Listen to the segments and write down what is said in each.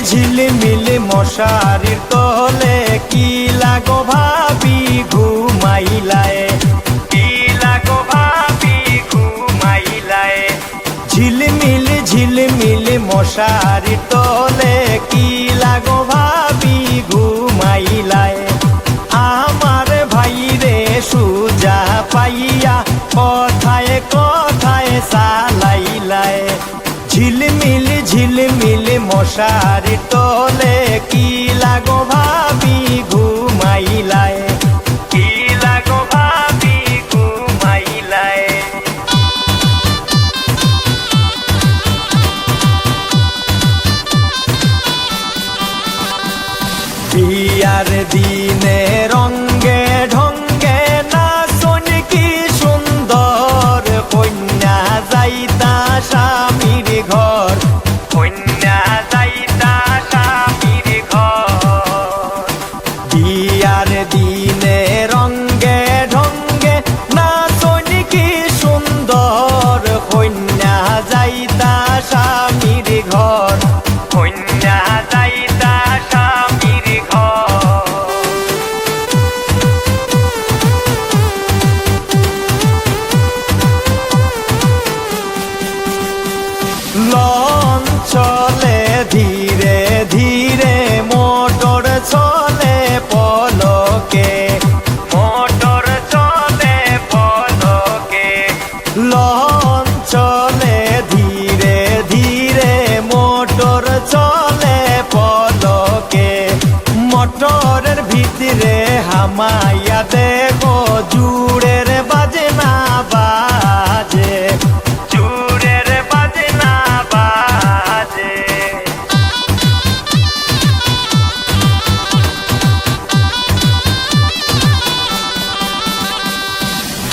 ঝিলিমিলি মশারির তলে কি লাগো ভাবি ঘুমাইলায়, কি লাগো ভাবি ঘুমাইলায়। ঝিলিমিলি মশারির তলে কি লাগো ভাবি ঘুমাইলায়। আমার ভাইরে সুজা পাইয়া কথায় কথায় চালাইলায়। ঝিলিমিলি মশারির তলে কি লাগো ভাবি ঘুমাইলায়, কি লাগো ভাবি ঘুমাইলায়। বিয়ার দিনে রঙ্গে ঢঙ্গে নাচন কি সুন্দর, কন্যা যাইতা স্বামীর ঘর, কন্যা যাইতা স্বামীর ঘর। বিয়ার দিনে রঙ্গে ঢঙ্গে নাচন কি সুন্দর, কন্যা যাইতা স্বামীর ঘর, কন্যা যাইতা স্বামীর ঘর। লঞ্চ চলে ধীরে ধীরে, মোটর চলে পলকে, মোটর চলে পলকে। লঞ্চ চলে ধীরে ধীরে, মোটর চলে পলকে। মোটরের ভিতরে হামাইয়া দেখো জুড়ের বাজনা বাজে, জুড়ের বাজনা বাজে।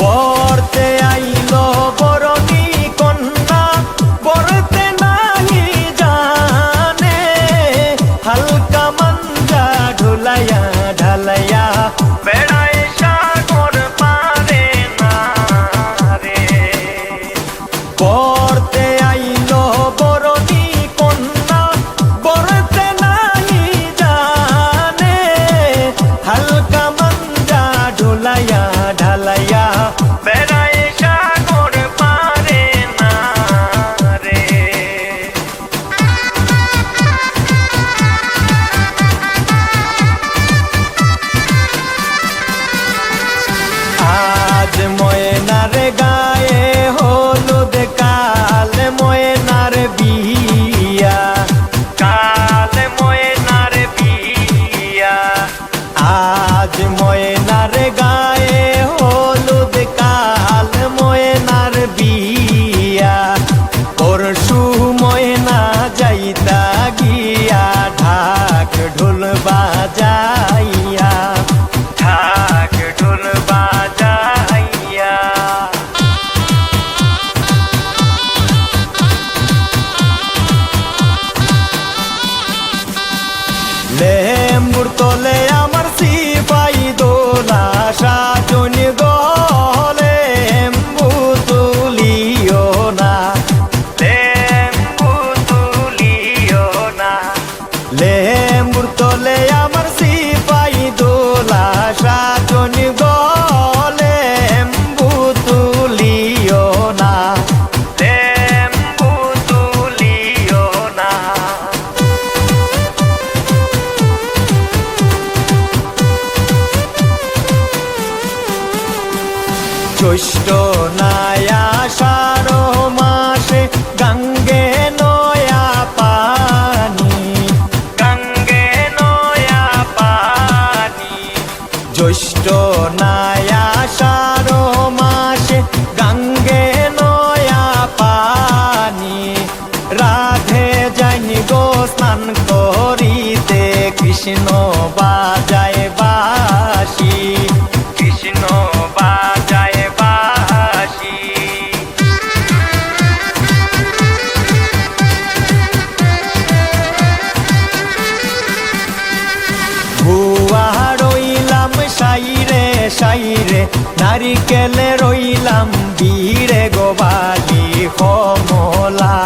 পড়তে আইলো বরণী কন্যা, পড়তে নাহি জানে, হালকা মাঞ্জা ঢুলাইয়া ঢালাইয়া বেড়ায় সাগর পারে না রে। পড়তে আইলো বরণী কন্যা, পড়তে নাহি জানে, হালকা মাঞ্জা ঢুলাইয়া ঢালাইয়া বেড়ায় সাগর পারে না রে। আজ ময়নার গায়ে হলুদ, কাল ময়নার বিয়া, কাল ময়নার বিয়া। আজ ময়নার গায়ে হলুদ, কাল ময়নার বিয়া। পরশু ময়না যাইতা গিয়া ঢাক ঢোল বাজাইয়া, ঢাক ঢোল বাজাইয়া। লেম্বুর তলে আমার সিপাই দোলা সাজন গলে, লেম্বু তুলিও না, লেম্বু তুলিও না। লেম্বুর তলে আমার সিপাই দোলা সাজন গলে, লেম্বু তুলিও না, লেম্বু তুলিও না। জ্যৈষ্ঠ নায়া আষাঢ় মাসে গঙ্গে নয়া পানি, গঙ্গে নয়া পানি। জ্যৈষ্ঠ নায়া আষাঢ় মাসে গঙ্গে নয়া পানি। রাধে যাইনি গো স্নান করিতে, কৃষ্ণ বাজায় বাঁশি, কৃষ্ণ বাজায় বাঁশি। ভুয়া রইলাম সাইরে সাইরে, নারিকেলে রইলাম বীরে গোবালি কমলা।